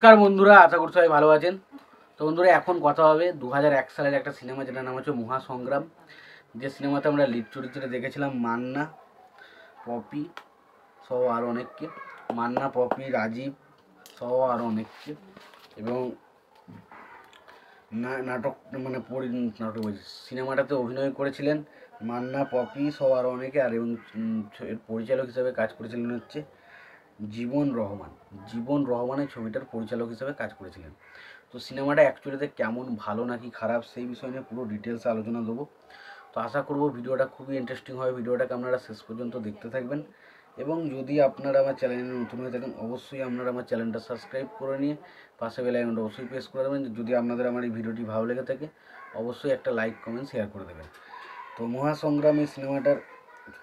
নমস্কার বন্ধুরা, আশা করছি সবাই ভালো আছেন। তো বন্ধুরা, এখন কথা হবে 2001 সালের একটা সিনেমা, যেটার নাম হচ্ছে মহাসংগ্রাম। যে সিনেমাতে আমরা লিড চরিত্রে দেখেছিলাম মান্না, পপি সহ আরও অনেককে। মান্না, পপি, রাজীব সহ আরও অনেককে। এবং নাটক নাটক বলছি, সিনেমাটাতে অভিনয় করেছিলেন মান্না, পপি সহ আরও অনেকে। আর এবং এর পরিচালক হিসেবে কাজ করেছিলেন হচ্ছে জীবন রহমান। জীবন রহমানের ছবিটার পরিচালক হিসেবে কাজ করেছিলেন। তো সিনেমাটা অ্যাকচুয়ালিতে কেমন, ভালো নাকি খারাপ, সেই বিষয় নিয়ে পুরো ডিটেলসে আলোচনা দেবো। তো আশা করব ভিডিওটা খুবই ইন্টারেস্টিং হবে। ভিডিওটাকে আপনারা শেষ পর্যন্ত দেখতে থাকবেন। এবং যদি আপনারা আমার চ্যানেলে নতুন হয়ে থাকেন, অবশ্যই আপনারা আমার চ্যানেলটা সাবস্ক্রাইব করে নিয়ে পাশে বেল আইকনটা অবশ্যই প্রেস করে দেবেন। যদি আপনাদের আমার এই ভিডিওটি ভালো লেগে থাকে, অবশ্যই একটা লাইক, কমেন্ট, শেয়ার করে দেবেন। তো মহাসংগ্রাম এই সিনেমাটার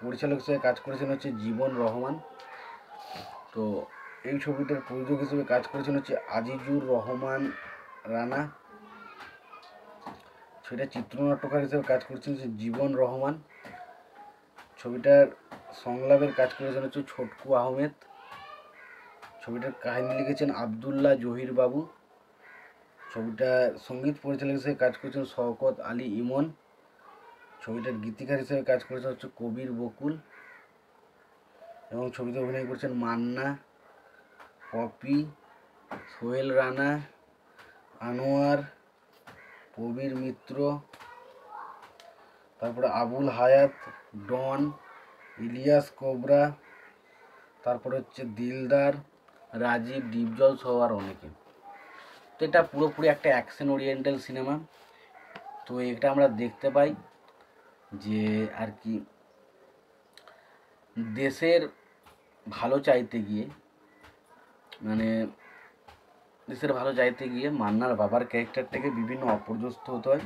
পরিচালক হিসেবে কাজ করেছেন হচ্ছে জীবন রহমান। তো এই ছবিটার প্রযোজক হিসেবে কাজ করেছেন হচ্ছে আজিজুর রহমান রানা। ছবিটার চিত্রনাট্যকার হিসেবে কাজ করেছেন হচ্ছে জীবন রহমান। ছবিটার সংলাপের কাজ করেছেন হচ্ছে ছোটকু আহমেদ। ছবিটার কাহিনী লিখেছেন আবদুল্লাহ জহির বাবু। ছবিটার সঙ্গীত পরিচালক হিসেবে কাজ করেছেন শওকত আলী ইমন। ছবিটার গীতিকার হিসেবে কাজ করেছেন হচ্ছে কবির বকুল। এবং ছবিতে অভিনয় করেছেন মান্না, পপি, সোহেল রানা, আনোয়ার, প্রবীর মিত্র, তারপরে আবুল হায়াত, ডন, ইলিয়াস কোবরা, তারপরে হচ্ছে দিলদার, রাজীব, ডিপজল সহ আর অনেকে। তো এটা পুরোপুরি একটা অ্যাকশন ওরিয়েন্টাল সিনেমা। তো এটা আমরা দেখতে পাই যে আর কি দেশের ভালো চাইতে গিয়ে, মানে দেশের ভালো চাইতে গিয়ে মান্নার বাবার ক্যারেক্টারটাকে বিভিন্ন অপর্যস্ত হতে হয়।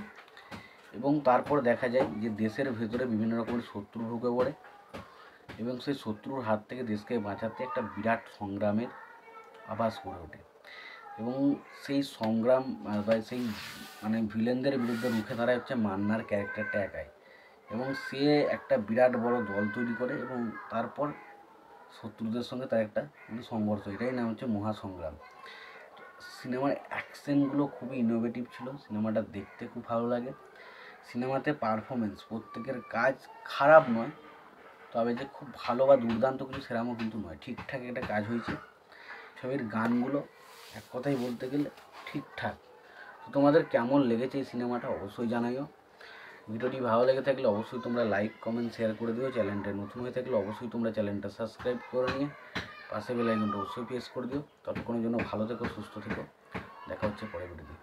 এবং তারপর দেখা যায় যে দেশের ভেতরে বিভিন্ন রকমের শত্রু ঢুকে পড়ে এবং সেই শত্রুর হাত থেকে দেশকে বাঁচাতে একটা বিরাট সংগ্রামের আভাস গড়ে ওঠে। এবং সেই সংগ্রাম বা সেই ভিলেনদের বিরুদ্ধে রুখে দাঁড়ায় হচ্ছে মান্নার ক্যারেক্টারটা একাই। এবং সে একটা বিরাট বড় দল তৈরি করে এবং তারপর শত্রুদের সঙ্গে তার একটা সংঘর্ষ, এটাই নাম হচ্ছে মহাসংগ্রাম। সিনেমার অ্যাকশনগুলো খুবই ইনোভেটিভ ছিল, সিনেমাটা দেখতে খুব ভালো লাগে। সিনেমাতে পারফরমেন্স, প্রত্যেকের কাজ খারাপ নয়, তবে যে খুব ভালো বা দুর্দান্ত কিছু সেরামও কিন্তু নয়, ঠিকঠাক একটা কাজ হয়েছে। ছবির গানগুলো এক কথাই বলতে গেলে ঠিকঠাক। তো তোমাদের কেমন লেগেছে এই সিনেমাটা অবশ্যই জানাইও। ভিডিওটি ভালো লেগে থাকলে অবশ্যই তোমরা লাইক, কমেন্ট, শেয়ার করে দিও। চ্যানেলটা নতুন হয়ে থাকলে অবশ্যই তোমরা চ্যানেলটা সাবস্ক্রাইব করে নিয়ে পাশে বেল আইকনটা অবশ্যই প্রেস করে দিও। ততক্ষণের জন্য ভালো থেকো, সুস্থ থেকো। দেখা হচ্ছে পরের ভিডিওতে।